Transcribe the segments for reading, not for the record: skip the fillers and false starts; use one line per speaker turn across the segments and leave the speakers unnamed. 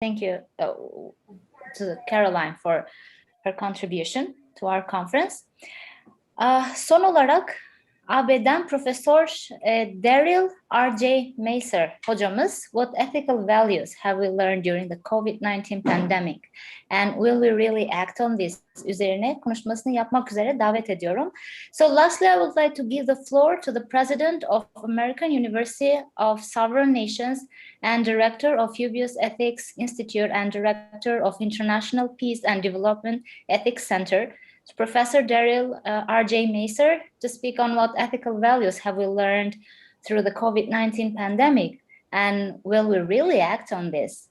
Thank you to Caroline for her contribution to our conference. Son olarak AB'den Profesör Daryl R.J. Macer hocamız, what ethical values have we learned during the COVID-19 pandemic? And will we really act on this? Üzerine konuşmasını yapmak üzere davet ediyorum. So lastly, I would like to give the floor to the President of American University of Sovereign Nations and Director of UBS Ethics Institute and Director of International Peace and Development Ethics Center, Professor Daryl R.J. Macer, to speak on what ethical values have we learned through the COVID-19 pandemic, and will we really act on this?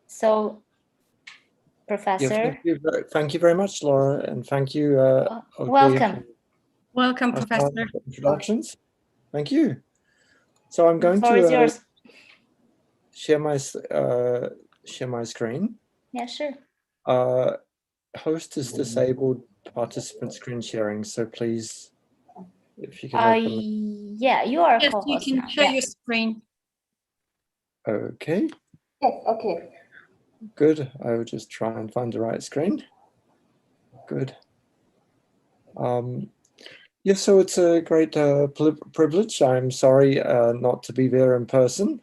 So, Professor.
Yeah, thank you very much, Laura, and thank you.
Welcome.
Welcome, Professor.
Introductions. Thank you. So I'm going
to
share my screen.
Yeah, sure.
Host is disabled participant screen sharing, so please, if you can
yeah, you are
yes, you can share your screen.
Okay.
Yes, okay.
Good. I will just try and find the right screen. Good. Yes, so it's a great privilege. I'm sorry not to be there in person.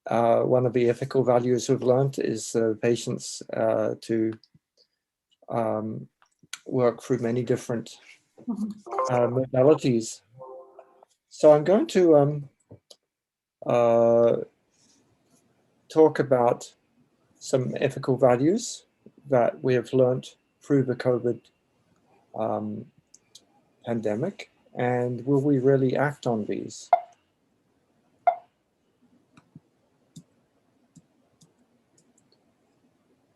One of the ethical values we've learned is patience to work through many different modalities. So I'm going to talk about some ethical values that we have learned through the COVID pandemic, and will we really act on these?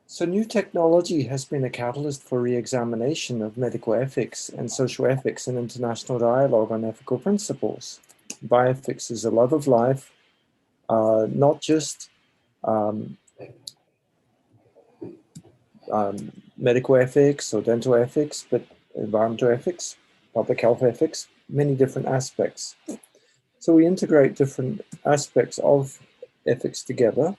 So new technology has been a catalyst for re-examination of medical ethics and social ethics and international dialogue on ethical principles. Bioethics is a love of life, not just medical ethics or dental ethics, but environmental ethics, public health ethics, many different aspects. So we integrate different aspects of ethics together.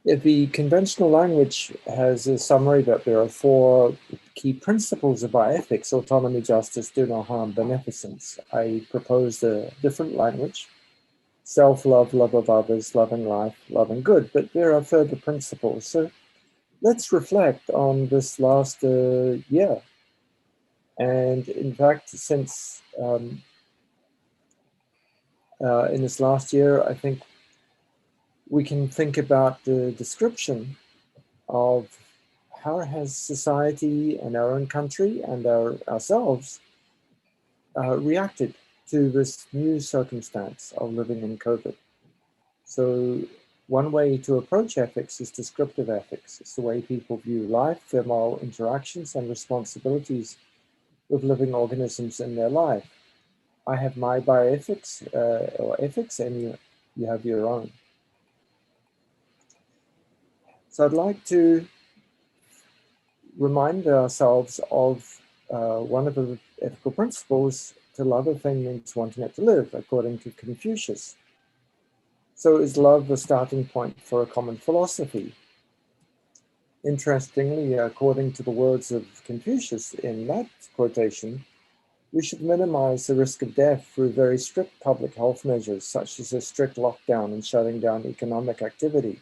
The conventional language has a summary that there are 4 key principles of bioethics: autonomy, justice, do no harm, beneficence. I propose a different language: self-love, love of others, loving life, loving good. But there are further principles. So let's reflect on this last year. And in fact, since in this last year, I think we can think about the description of how has society and our own country and ourselves reacted to this new circumstance of living in COVID. So one way to approach ethics is descriptive ethics. It's the way people view life, their moral interactions and responsibilities with living organisms in their life. I have my bioethics or ethics, and you have your own. So I'd like to remind ourselves of one of the ethical principles: to love a thing means wanting it to live, according to Confucius. So is love the starting point for a common philosophy? Interestingly, according to the words of Confucius in that quotation, we should minimize the risk of death through very strict public health measures, such as a strict lockdown and shutting down economic activity.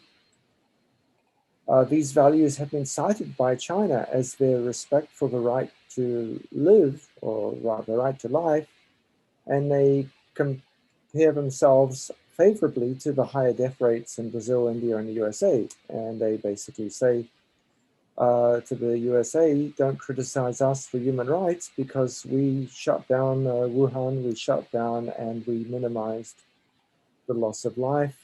These values have been cited by China as their respect for the right to live, or rather the right to life, and they compare themselves favorably to the higher death rates in Brazil, India, and the USA. And they basically say to the USA, don't criticize us for human rights because we shut down Wuhan, we shut down and we minimized the loss of life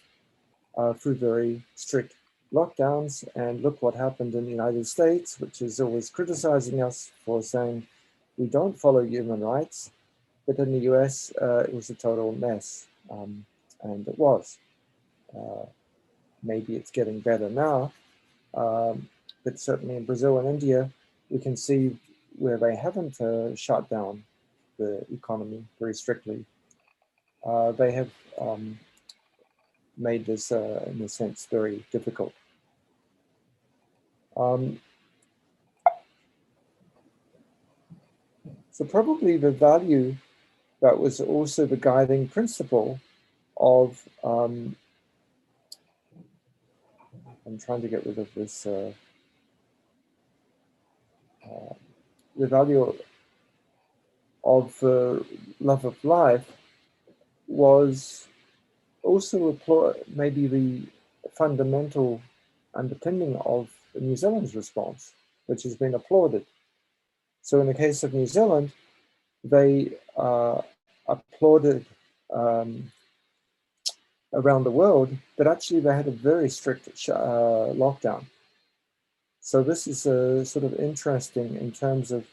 through very strict lockdowns. And look what happened in the United States, which is always criticizing us for saying we don't follow human rights. But in the US, it was a total mess, and it was. Maybe it's getting better now, but certainly in Brazil and India, we can see where they haven't shut down the economy very strictly. they have made this, in a sense, very difficult. So probably the value that was also the guiding principle of, I'm trying to get rid of this, the value of the love of life was also maybe the fundamental underpinning of New Zealand's response, which has been applauded. So in the case of New Zealand, they applauded around the world, but actually they had a very strict lockdown. So this is sort of interesting in terms of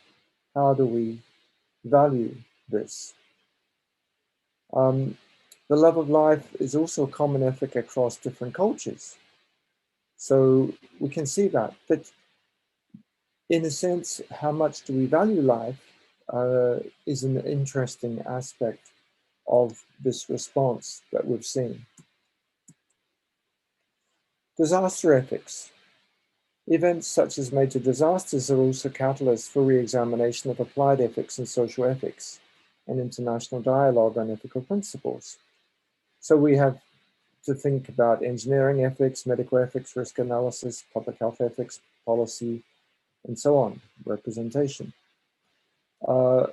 how do we value this. The love of life is also a common ethic across different cultures. So we can see that, but in a sense, how much do we value life is an interesting aspect of this response that we've seen. Disaster ethics. Events such as major disasters are also catalysts for re-examination of applied ethics and social ethics and international dialogue on ethical principles. So we have to think about engineering ethics, medical ethics, risk analysis, public health ethics, policy, and so on, representation. The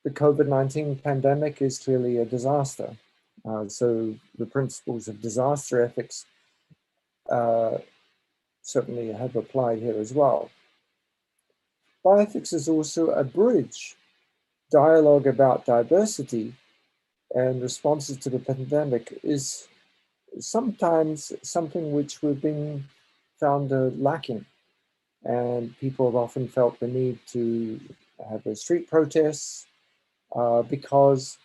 COVID-19 pandemic is clearly a disaster. So the principles of disaster ethics certainly have applied here as well. Bioethics is also a bridge. Dialogue about diversity and responses to the pandemic is sometimes something which we've been found lacking. And people have often felt the need to have their street protests because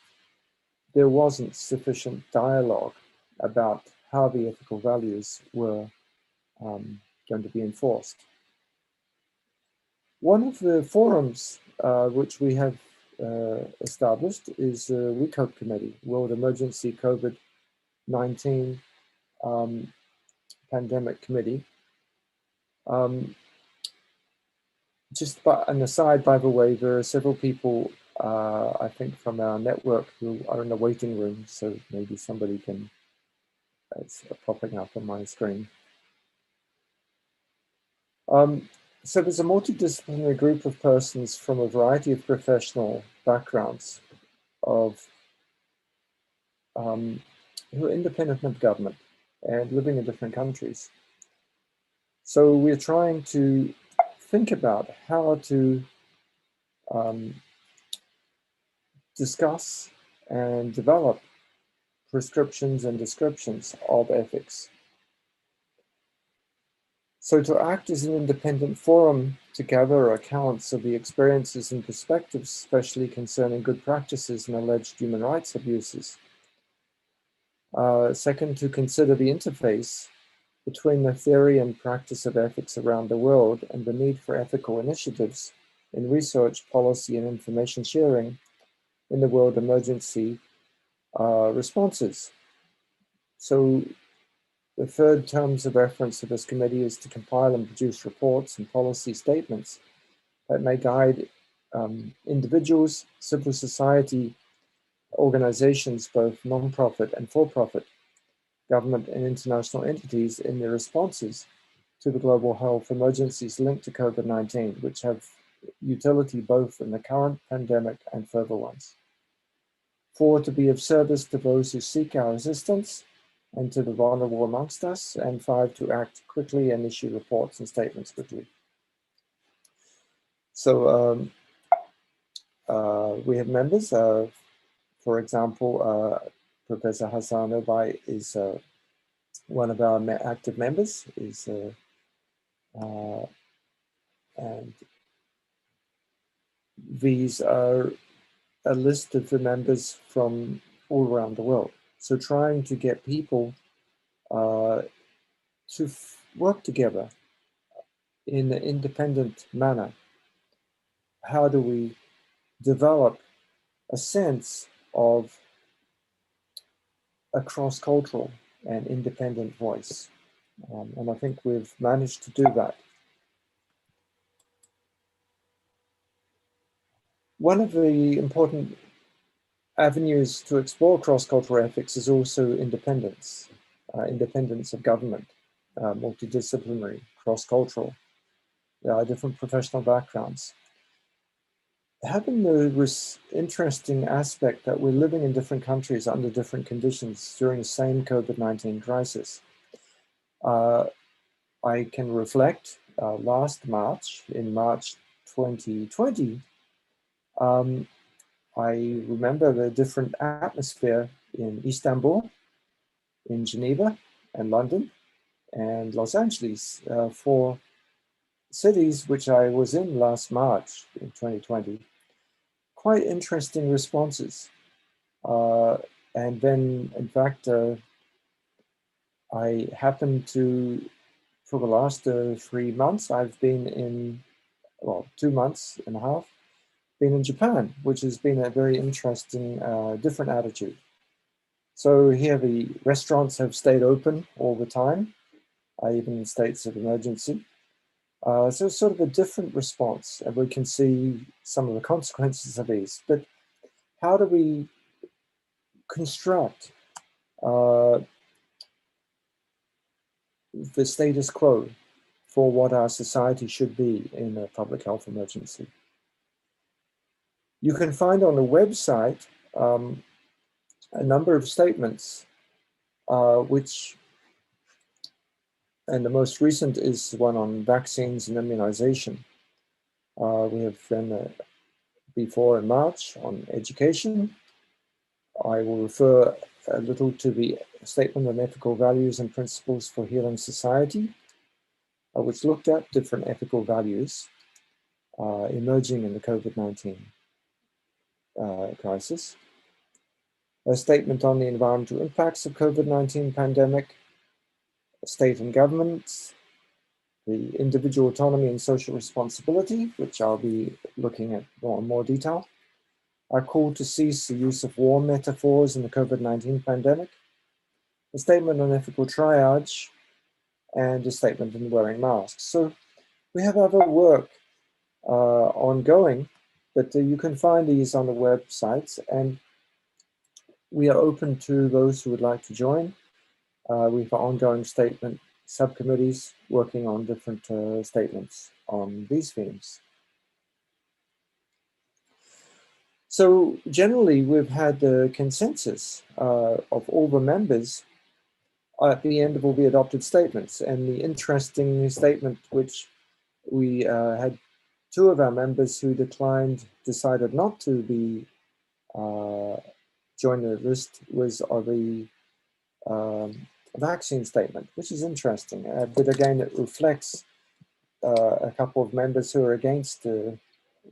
there wasn't sufficient dialogue about how the ethical values were going to be enforced. One of the forums which we have established is the WECOPE Committee, World Emergency COVID-19 Pandemic Committee. Just an aside, by the way, there are several people, I think, from our network who are in the waiting room, so maybe somebody can, it's popping up on my screen. So there's a multidisciplinary group of persons from a variety of professional backgrounds of who are independent of government and living in different countries. So we're trying to think about how to discuss and develop prescriptions and descriptions of ethics. So to act as an independent forum to gather accounts of the experiences and perspectives, especially concerning good practices and alleged human rights abuses. Second, to consider the interface between the theory and practice of ethics around the world and the need for ethical initiatives in research, policy, and information sharing in the world emergency responses. So the third terms of reference of this committee is to compile and produce reports and policy statements that may guide individuals, civil society organizations, both non-profit and for-profit, government and international entities in their responses to the global health emergencies linked to COVID-19, which have utility both in the current pandemic and further ones. 4, to be of service to those who seek our assistance and to the vulnerable amongst us. And 5, to act quickly and issue reports and statements quickly. So we have members, for example, Professor Hassan Obai is one of our active members, and these are a list of the members from all around the world. So trying to get people to work together in an independent manner. How do we develop a sense of a cross-cultural and independent voice. And I think we've managed to do that. One of the important avenues to explore cross-cultural ethics is also independence, independence of government, multidisciplinary, cross-cultural. There are different professional backgrounds. Having the interesting aspect that we're living in different countries under different conditions during the same COVID-19 crisis. I can reflect last March, in March 2020, I remember the different atmosphere in Istanbul, in Geneva, and London, and Los Angeles, four cities which I was in last March in 2020. Quite interesting responses. And then, in fact, I happened to, for the last 3 months, I've been in, well, 2 months and a half, been in Japan, which has been a very interesting, different attitude. So here the restaurants have stayed open all the time, even in states of emergency. So it's sort of a different response, and we can see some of the consequences of these. But how do we construct the status quo for what our society should be in a public health emergency? You can find on the website a number of statements, which, and the most recent is one on vaccines and immunization. We have then before in March on education. I will refer a little to the Statement on Ethical Values and Principles for Healing Society, which looked at different ethical values emerging in the COVID-19 crisis. A statement on the environmental impacts of COVID-19 pandemic, state and governments, the individual autonomy and social responsibility, which I'll be looking at in more detail. Our call to cease the use of war metaphors in the COVID-19 pandemic, a statement on ethical triage, and a statement on wearing masks. So we have other work ongoing, but you can find these on the websites, and we are open to those who would like to join. We have ongoing statement subcommittees working on different statements on these themes. So generally, we've had the consensus of all the members at the end of all the adopted statements. And the interesting statement, which we had 2 of our members who decided not to be join the list, was of the vaccine statement, which is interesting. But again, it reflects a couple of members who are against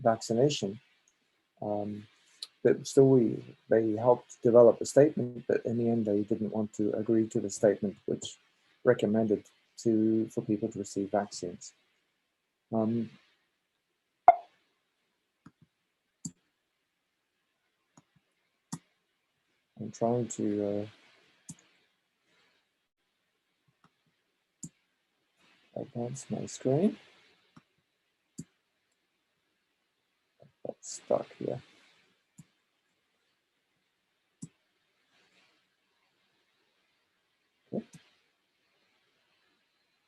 vaccination. But still, they helped develop a statement, but in the end, they didn't want to agree to the statement which recommended for people to receive vaccines. I'm trying to advance my screen. That's stuck here. Okay.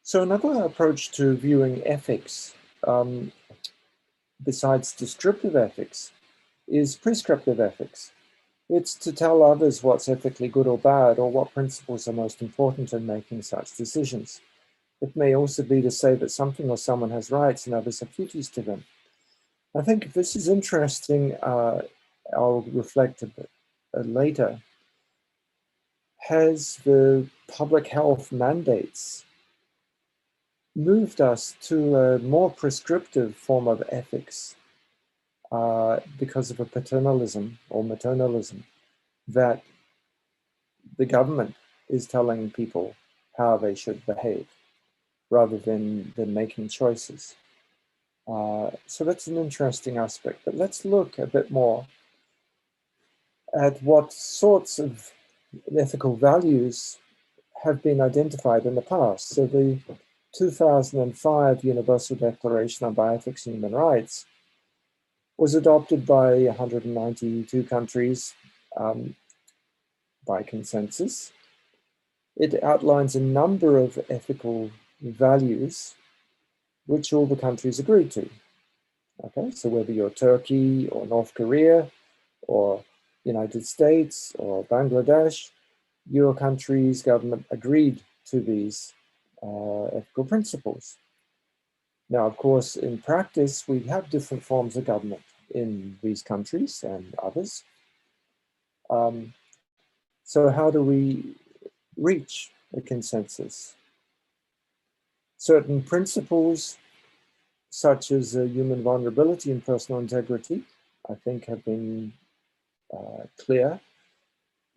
So another approach to viewing ethics, besides descriptive ethics, is prescriptive ethics. It's to tell others what's ethically good or bad, or what principles are most important in making such decisions. It may also be to say that something or someone has rights and others have duties to them. I think this is interesting. I'll reflect a bit later. Has the public health mandates moved us to a more prescriptive form of ethics because of a paternalism or maternalism that the government is telling people how they should behave rather than making choices. So that's an interesting aspect, but let's look a bit more at what sorts of ethical values have been identified in the past. So the 2005 Universal Declaration on Bioethics and Human Rights was adopted by 192 countries by consensus. It outlines a number of ethical values which all the countries agreed to. Okay, so whether you're Turkey or North Korea or United States or Bangladesh, your country's government agreed to these ethical principles. Now, of course, in practice, we have different forms of government in these countries and others. So how do we reach a consensus? Certain principles, such as human vulnerability and personal integrity, I think have been clear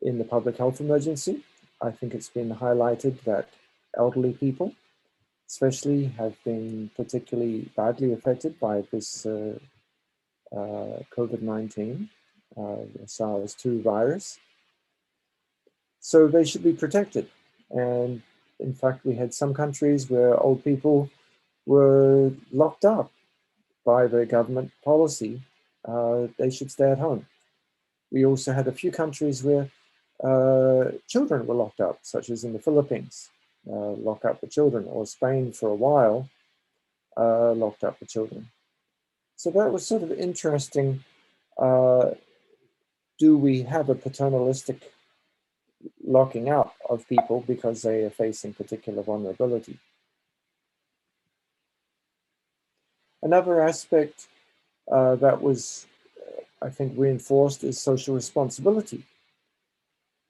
in the public health emergency. I think it's been highlighted that elderly people, especially, have been particularly badly affected by this COVID-19, SARS-2 virus. So they should be protected. And in fact, we had some countries where old people were locked up by the government policy. They should stay at home. We also had a few countries where children were locked up, such as in the Philippines, lock up the children, or Spain for a while, locked up the children. So that was sort of interesting. Do we have a paternalistic locking up of people because they are facing particular vulnerability? Another aspect that was, I think, reinforced is social responsibility.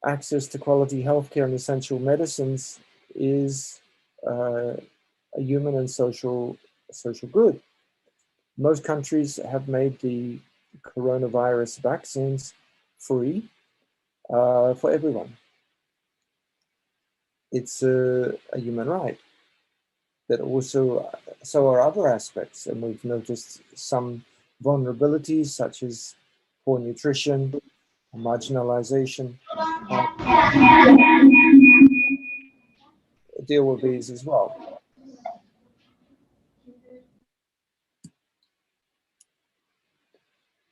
Access to quality healthcare and essential medicines is a human and social good. Most countries have made the coronavirus vaccines free for everyone. It's a human right. But also, so are other aspects, and we've noticed some vulnerabilities such as poor nutrition, marginalization, deal with these as well.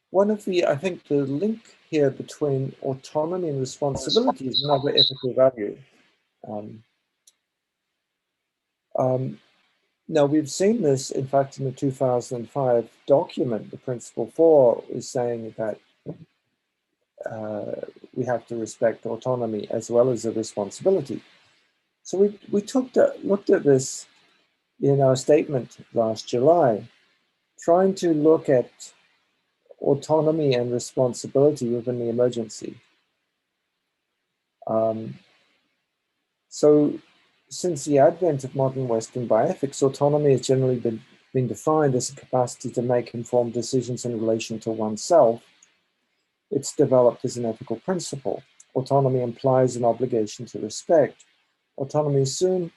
One of the, I think the link here between autonomy and responsibility is another ethical value. Now, we've seen this, in fact, in the 2005 document. The Principle 4 is saying that we have to respect autonomy as well as the responsibility. So we looked at this in our statement last July, trying to look at autonomy and responsibility within the emergency. So since the advent of modern Western bioethics, autonomy has generally been defined as a capacity to make informed decisions in relation to oneself. It's developed as an ethical principle. Autonomy implies an obligation to respect. Autonomy soon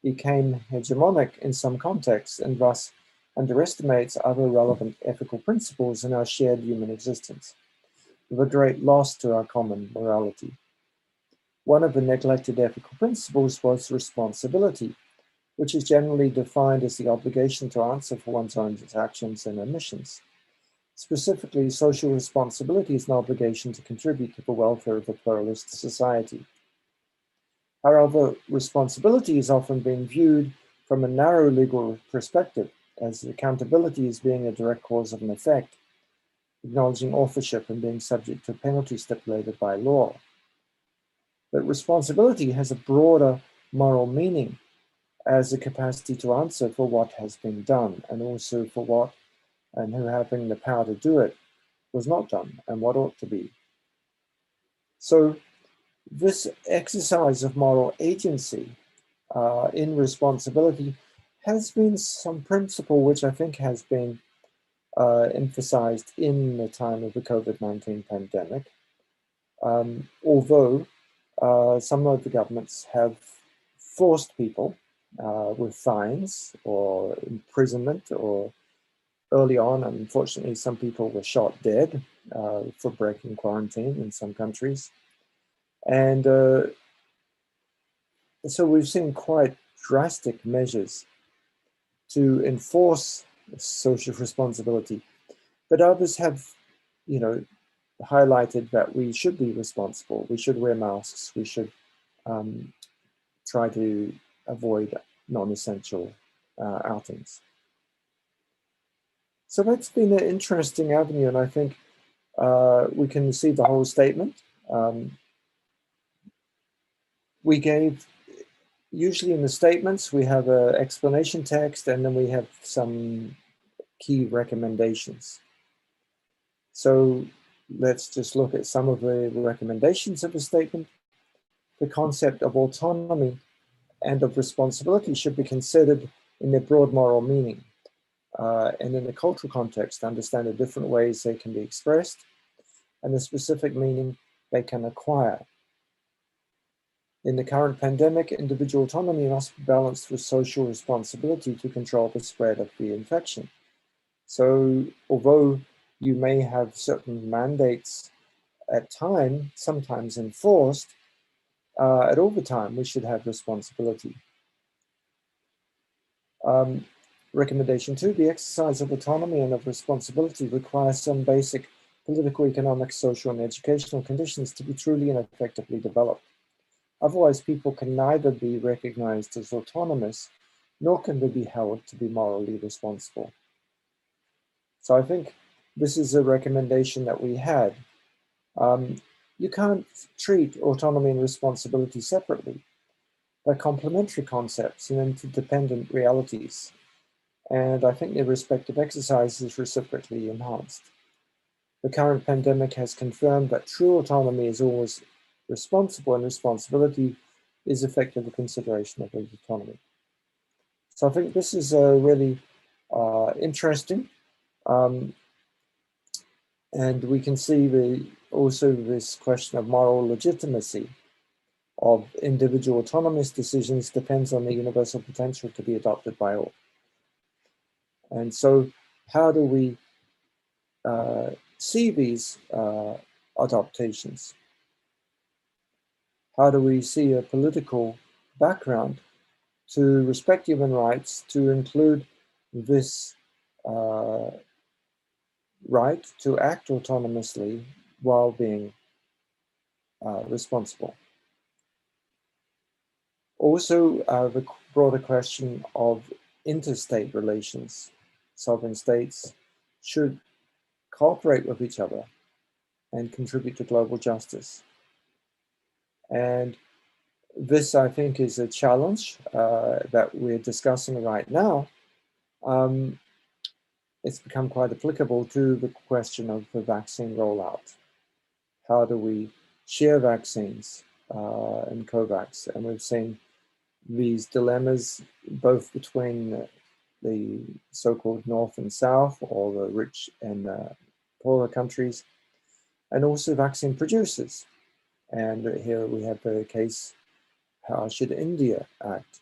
became hegemonic in some contexts and thus underestimates other relevant ethical principles in our shared human existence, with a great loss to our common morality. One of the neglected ethical principles was responsibility, which is generally defined as the obligation to answer for one's own actions and omissions. Specifically, social responsibility is an obligation to contribute to the welfare of a pluralist society. However, responsibility is often being viewed from a narrow legal perspective, as accountability as being a direct cause of an effect, acknowledging authorship and being subject to a penalty stipulated by law. But responsibility has a broader moral meaning as a capacity to answer for what has been done, and also for what and who having the power to do it was not done and what ought to be. So this exercise of moral agency in responsibility has been some principle which I think has been emphasized in the time of the COVID-19 pandemic. Although some of the governments have forced people with fines or imprisonment, or early on, unfortunately, some people were shot dead for breaking quarantine in some countries. And so we've seen quite drastic measures to enforce social responsibility, but others have, highlighted that we should be responsible. We should wear masks. We should try to avoid non-essential outings. So that's been an interesting avenue, and I think we can see the whole statement. We gave, usually in the statements, we have an explanation text, and then we have some key recommendations. So let's just look at some of the recommendations of the statement. The concept of autonomy and of responsibility should be considered in their broad moral meaning, and in the cultural context, understand the different ways they can be expressed and the specific meaning they can acquire. In the current pandemic, individual autonomy must be balanced with social responsibility to control the spread of the infection. So although you may have certain mandates at time, sometimes enforced, at all the time, we should have responsibility. Recommendation 2, the exercise of autonomy and of responsibility requires some basic political, economic, social, and educational conditions to be truly and effectively developed. Otherwise, people can neither be recognized as autonomous, nor can they be held to be morally responsible. So I think this is a recommendation that we had. You can't treat autonomy and responsibility separately. They're complementary concepts and interdependent realities. And I think their respective exercise is reciprocally enhanced. The current pandemic has confirmed that true autonomy is always responsible, and responsibility is effective consideration of autonomy. So I think this is really interesting. And we can see also this question of moral legitimacy of individual autonomous decisions depends on the universal potential to be adopted by all. And so how do we see these adaptations? How do we see a political background to respect human rights, to include this right to act autonomously while being responsible? Also, the broader question of interstate relations. Sovereign states should cooperate with each other and contribute to global justice. And this, I think, is a challenge that we're discussing right now. It's become quite applicable to the question of the vaccine rollout. How do we share vaccines and COVAX? And we've seen these dilemmas both between the so-called North and South, or the rich and poorer countries, and also vaccine producers. And here we have the case, how should India act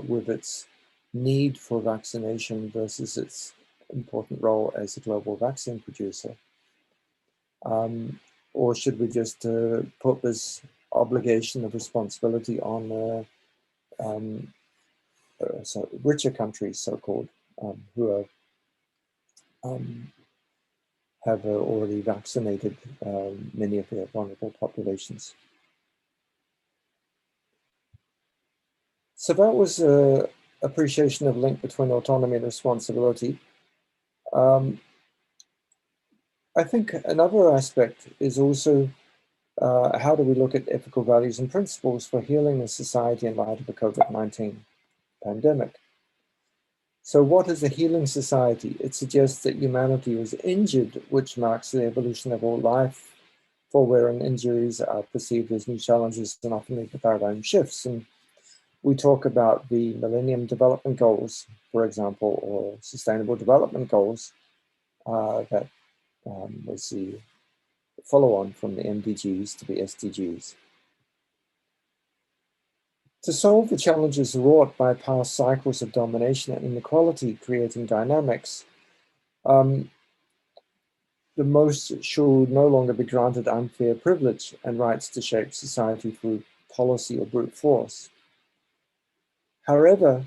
with its need for vaccination versus its important role as a global vaccine producer? Or should we just put this obligation of responsibility on so richer countries, so-called, who are, have already vaccinated many of their vulnerable populations? So that was an appreciation of link between autonomy and responsibility. I think another aspect is also how do we look at ethical values and principles for healing a society in light of the COVID-19 pandemic? So what is a healing society? It suggests that humanity was injured, which marks the evolution of all life, for wherein injuries are perceived as new challenges and often lead to paradigm shifts. And we talk about the Millennium Development Goals, for example, or Sustainable Development Goals that was the follow-on from the MDGs to the SDGs. To solve the challenges wrought by past cycles of domination and inequality, creating dynamics, the most should no longer be granted unfair privilege and rights to shape society through policy or brute force. However,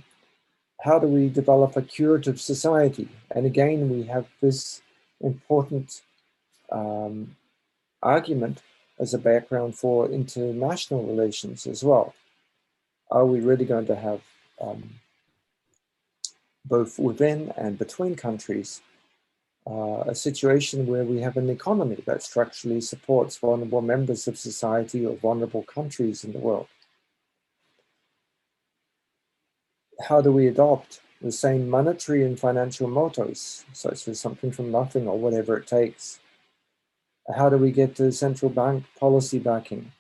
how do we develop a curative society? And again, we have this important argument as a background for international relations as well. Are we really going to have both within and between countries a situation where we have an economy that structurally supports vulnerable members of society or vulnerable countries in the world? How do we adopt the same monetary and financial mottos, such as something from nothing or whatever it takes? How do we get to central bank policy backing,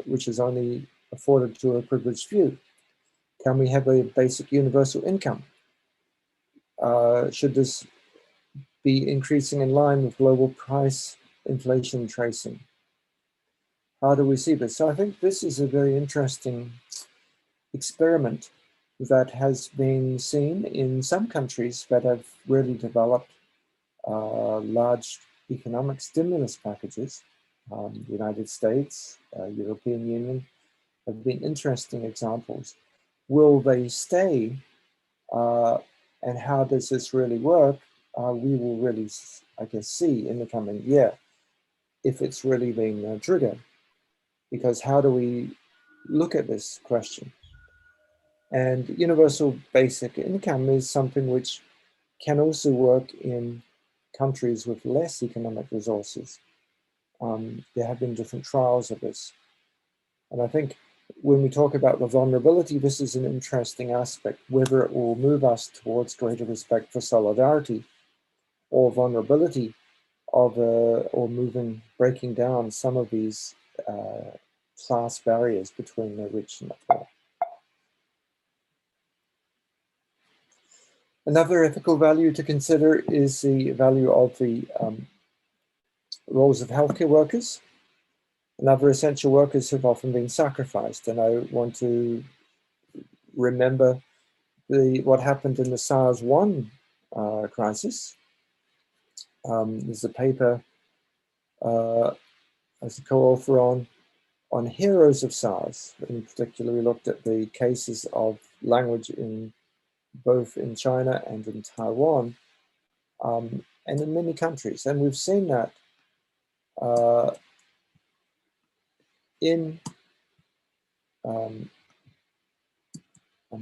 which is only afforded to a privileged few? Can we have a basic universal income? Should this be increasing in line with global price inflation tracing? How do we see this? So I think this is a very interesting experiment that has been seen in some countries that have really developed large economic stimulus packages. The United States, European Union have been interesting examples. Will they stay? And how does this really work? We will really, I guess, see in the coming year if it's really being triggered. Because how do we look at this question? And universal basic income is something which can also work in countries with less economic resources. There have been different trials of this. And I think when we talk about the vulnerability, this is an interesting aspect, whether it will move us towards greater respect for solidarity or vulnerability of, or breaking down some of these class barriers between the rich and the poor. Another ethical value to consider is the value of the roles of healthcare workers and other essential workers who have often been sacrificed. And I want to remember what happened in the SARS-1 crisis. There's a paper as a co-author on heroes of SARS. In particular, we looked at the cases of language both in China and in Taiwan, and in many countries. And we've seen that I'm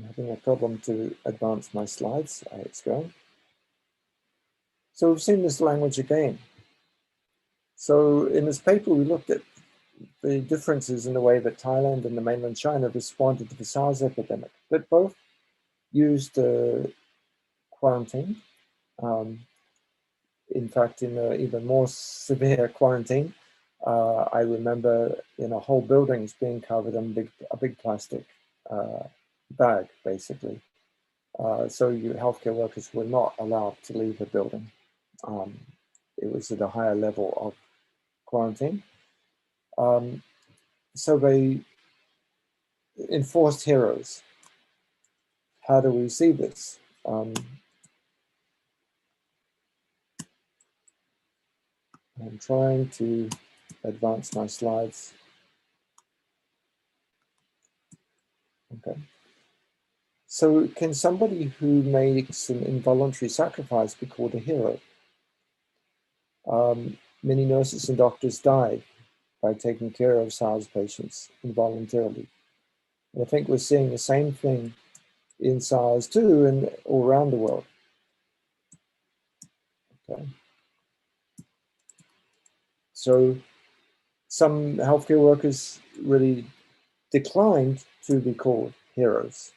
having a problem to advance my slides. It's going. So we've seen this language again. So in this paper, we looked at the differences in the way that Thailand and the mainland China responded to the SARS epidemic, but both used quarantine. In fact, in an even more severe quarantine, I remember whole buildings being covered in a big plastic bag, basically. So your healthcare workers were not allowed to leave the building. It was at a higher level of quarantine. So they enforced heroes. How do we see this? I'm trying to advance my slides. Okay. So can somebody who makes an involuntary sacrifice be called a hero? Many nurses and doctors died by taking care of SARS patients involuntarily. And I think we're seeing the same thing in SARS too, and all around the world. Okay. So some healthcare workers really declined to be called heroes.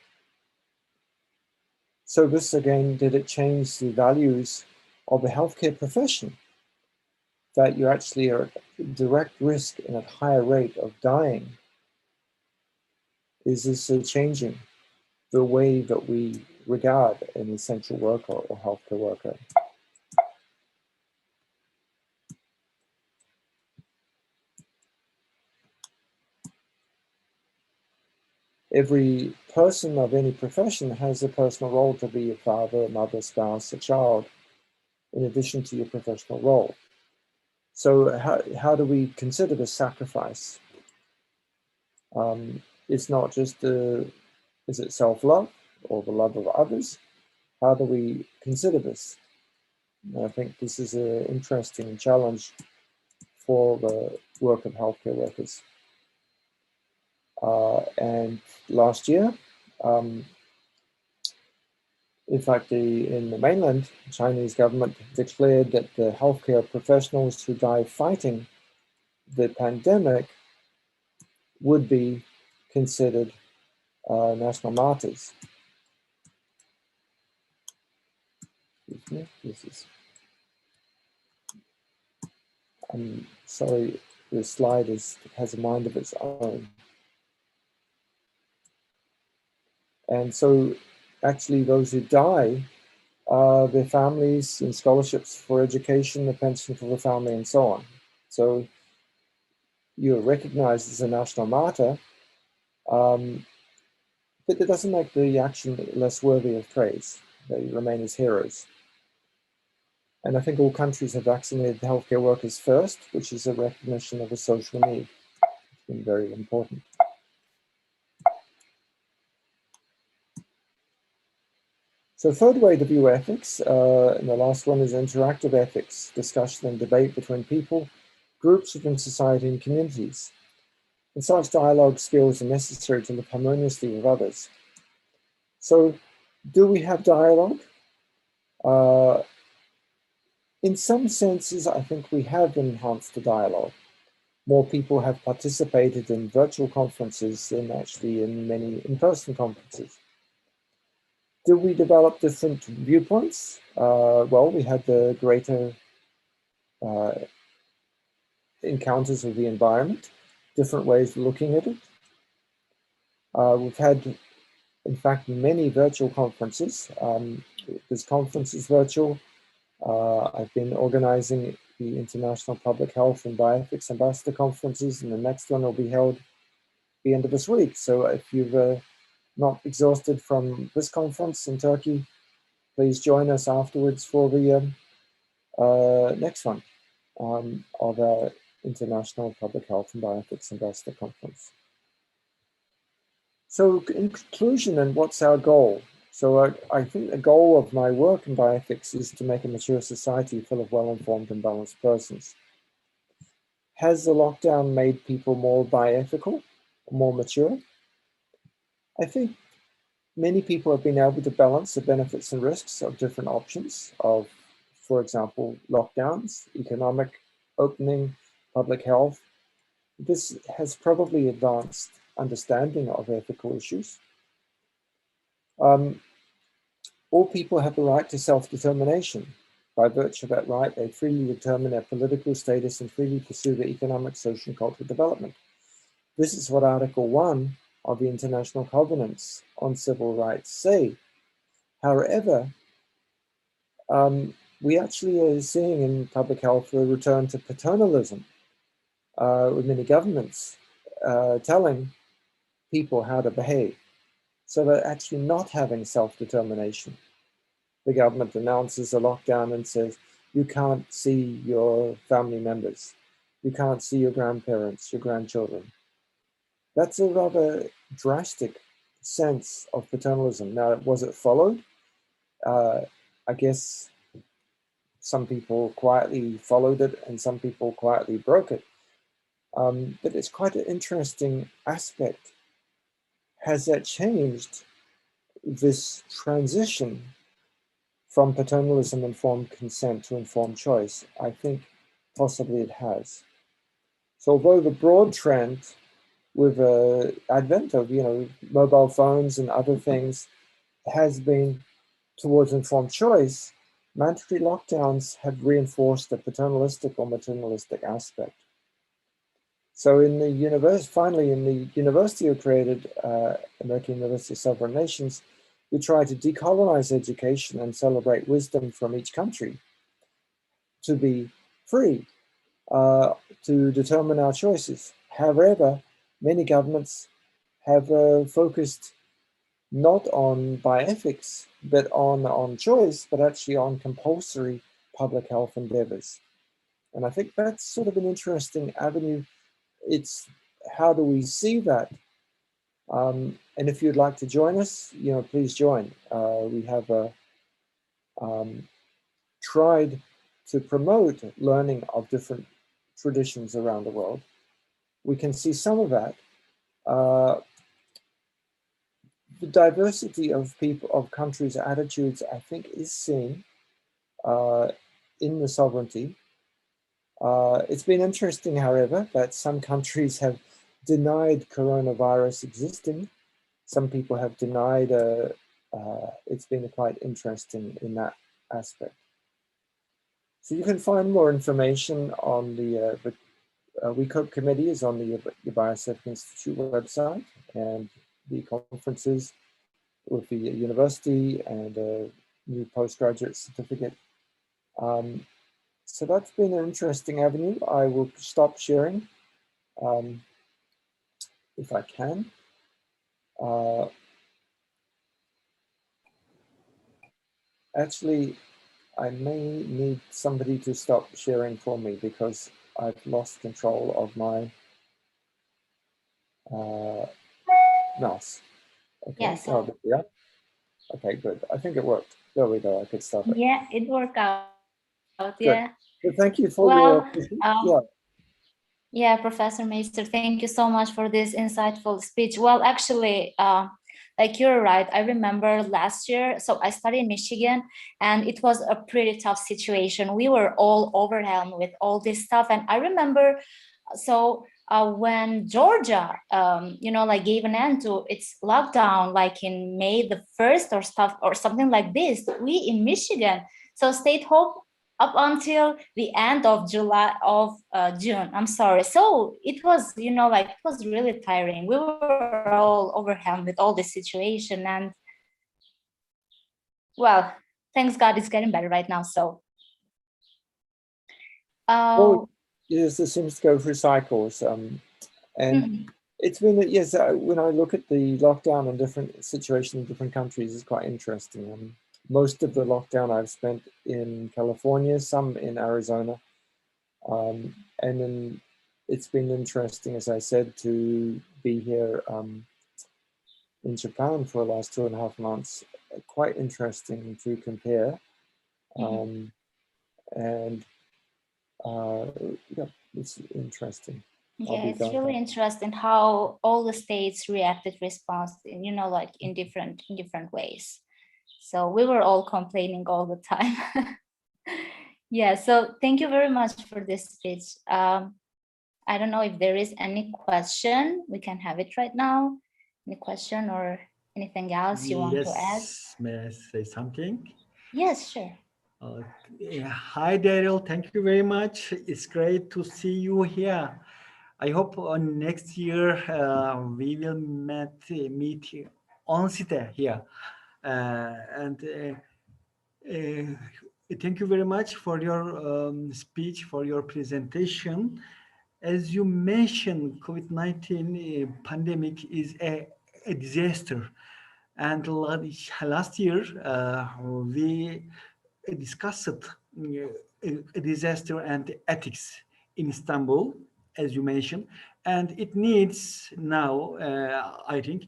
So this again, did it change the values of the healthcare profession? That you actually are at direct risk and at higher rate of dying? Is this changing the way that we regard an essential worker or healthcare worker? Every person of any profession has a personal role to be a father, a mother, spouse, a child. in addition to your professional role. So how do we consider the sacrifice? It's not just is it self-love or the love of others? How do we consider this? And I think this is an interesting challenge for the work of healthcare workers. And last year, in fact, in the mainland, the Chinese government declared that the healthcare professionals who die fighting the pandemic would be considered national martyrs. Excuse me, I'm sorry, the slide has a mind of its own. And so actually those who die, their families and scholarships for education, the pension for the family and so on. So you're recognized as a national martyr, but it doesn't make the action less worthy of praise. They remain as heroes. And I think all countries have vaccinated healthcare workers first, which is a recognition of a social need. It's been very important. So third way to view ethics, and the last one is interactive ethics, discussion and debate between people, groups within society and communities. And such dialogue skills are necessary to live harmoniously with others. So do we have dialogue? In some senses, I think we have enhanced the dialogue. More people have participated in virtual conferences than actually in many in-person conferences. Do we develop different viewpoints? Well, we had the greater encounters with the environment, different ways of looking at it. We've had, in fact, many virtual conferences. This conference is virtual. I've been organizing the International Public Health and Bioethics Ambassador Conferences, and the next one will be held the end of this week. So if you've not exhausted from this conference in Turkey, please join us afterwards for the next one of our International Public Health and Bioethics Ambassador Conference. So in conclusion, and what's our goal? So I think the goal of my work in bioethics is to make a mature society full of well-informed and balanced persons. Has the lockdown made people more bioethical, more mature? I think many people have been able to balance the benefits and risks of different options of, for example, lockdowns, economic opening, public health. This has probably advanced understanding of ethical issues. All people have the right to self-determination. By virtue of that right, they freely determine their political status and freely pursue their economic, social, and cultural development. This is what Article 1 of the International Covenants on Civil Rights say. However, we actually are seeing in public health a return to paternalism, with many governments telling people how to behave. So they're actually not having self-determination. The government announces a lockdown and says, you can't see your family members. You can't see your grandparents, your grandchildren. That's a rather drastic sense of paternalism. Now, was it followed? I guess some people quietly followed it and some people quietly broke it. But it's quite an interesting aspect. Has that changed this transition from paternalism-informed consent to informed choice? I think possibly it has. So although the broad trend with the advent of mobile phones and other things has been towards informed choice, mandatory lockdowns have reinforced the paternalistic or maternalistic aspect. So in the university we created, American University of Sovereign Nations, we try to decolonize education and celebrate wisdom from each country to be free, to determine our choices. However, many governments have focused not on bioethics, but on choice, but actually on compulsory public health endeavors. And I think that's sort of an interesting avenue. It's how do we see that? And if you'd like to join us, please join. We have tried to promote learning of different traditions around the world. We can see some of that. The diversity of people, of countries' attitudes, I think, is seen in the sovereignty. It's been interesting, however, that some countries have denied coronavirus existing. Some people have denied, it's been quite interesting in that aspect. So you can find more information on the WeCope committee is on the Bioscience Institute website, and the conferences with the university and a new postgraduate certificate. So that's been an interesting avenue. I will stop sharing if I can. Actually, I may need somebody to stop sharing for me because I've lost control of my mouse. Okay.
Yes.
Oh, yeah. Okay, good. I think it worked. There we go. I could stop it.
Yeah, it worked out.
Good.
Yeah.
Well, thank you for
Well,
your
yeah, Professor Meister, thank you so much for this insightful speech. Well, actually, like you're right. I remember last year, so I studied in Michigan, and it was a pretty tough situation. We were all overwhelmed with all this stuff. And I remember, so when Georgia, like gave an end to its lockdown, like in May the 1st or stuff or something like this, we in Michigan, so stayed home up until the end of June. I'm sorry. So it was, it was really tiring. We were all overwhelmed with all this situation, and well, thanks God it's getting better right now. So,
well, yes, it seems to go through cycles, and it's been, yes, when I look at the lockdown and different situations in different countries, it's quite interesting. Most of the lockdown I've spent in California, some in Arizona. And then it's been interesting, as I said, to be here in Japan for the last 2.5 months. Quite interesting to compare. And yeah, it's interesting.
Yeah, it's really interesting how all the states reacted, response, like in different ways. So we were all complaining all the time. Yeah, so thank you very much for this speech. I don't know if there is any question. We can have it right now. Any question or anything else you want to add?
May I say something?
Yes, sure.
Hi, Daryl. Thank you very much. It's great to see you here. I hope next year we will meet on site here. Thank you very much for your speech, for your presentation. As you mentioned, COVID-19 pandemic is a disaster. And last year, we discussed a disaster and ethics in Istanbul, as you mentioned, and it needs now, I think,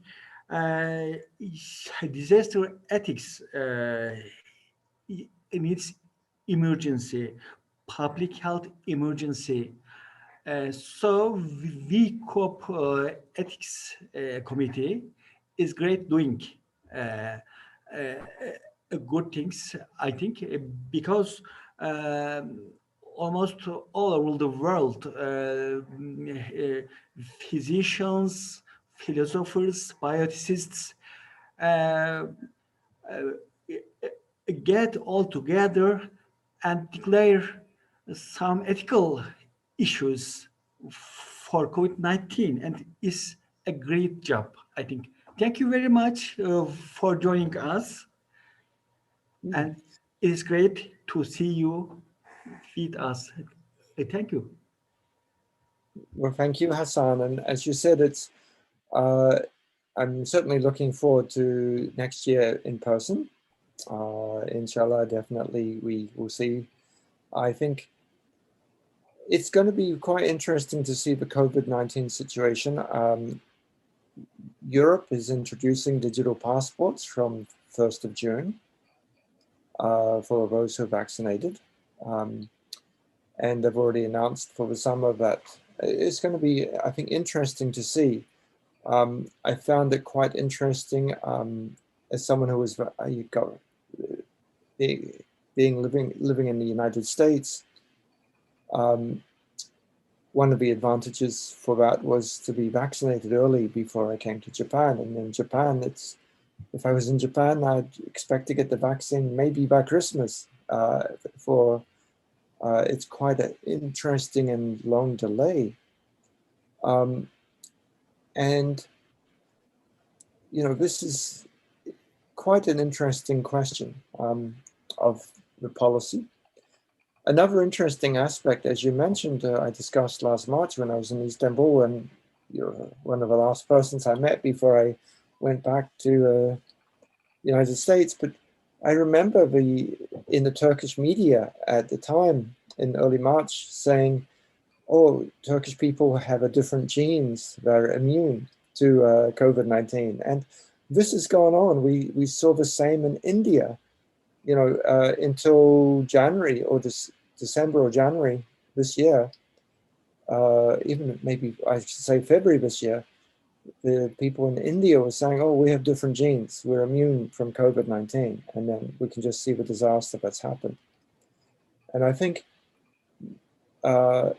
disaster ethics. It needs emergency, public health emergency. So WeCope ethics committee is great doing good things, I think, because almost all over the world, physicians, philosophers, bioethicists get all together and declare some ethical issues for COVID-19, and it's a great job, I think. Thank you very much for joining us. And it's great to see you with us. Thank you.
Well, thank you, Hassan. And as you said, it's I'm certainly looking forward to next year in person. Inshallah, definitely we will see I think it's going to be quite interesting to see the COVID-19 situation. Europe is introducing digital passports from 1st of June for those who are vaccinated. And they've already announced for the summer that it's going to be, I think, interesting to see. I found it quite interesting as someone who was living in the United States. One of the advantages for that was to be vaccinated early before I came to Japan. And in Japan, if I was in Japan, I'd expect to get the vaccine maybe by Christmas. It's quite an interesting and long delay. And, this is quite an interesting question of the policy. Another interesting aspect, as you mentioned, I discussed last March when I was in Istanbul, and you're one of the last persons I met before I went back to the United States. But I remember in the Turkish media at the time, in early March, saying, oh, Turkish people have a different genes, they're immune to COVID-19. And this has gone on. We saw the same in India, until January or December or January this year, even maybe I should say February this year, the people in India were saying, oh, we have different genes, we're immune from COVID-19. And then we can just see the disaster that's happened. And I think the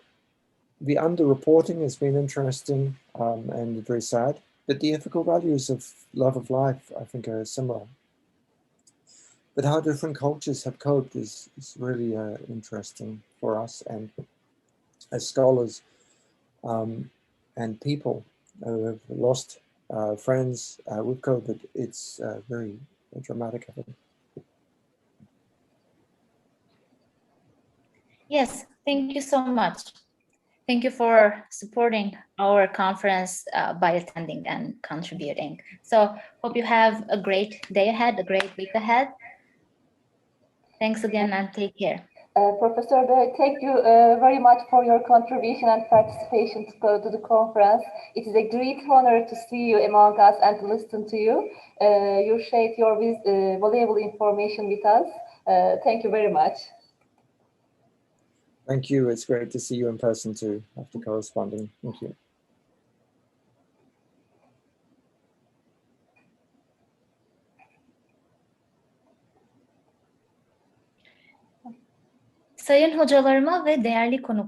underreporting has been interesting and very sad, but the ethical values of love of life, I think, are similar. But how different cultures have coped is really interesting for us, and as scholars and people who have lost friends with COVID, it's very dramatic, I think.
Yes, thank you so much. Thank you for supporting our conference by attending and contributing. So hope you have a great day ahead, a great week ahead. Thanks again and take care.
Professor Bey, thank you very much for your contribution and participation to the conference. It is a great honor to see you among us and to listen to you. You shared your valuable information with us. Thank you very much.
Thank you. It's great to see you in person too, after corresponding. Thank you.
Sayın hocalarıma ve değerli konuklarıma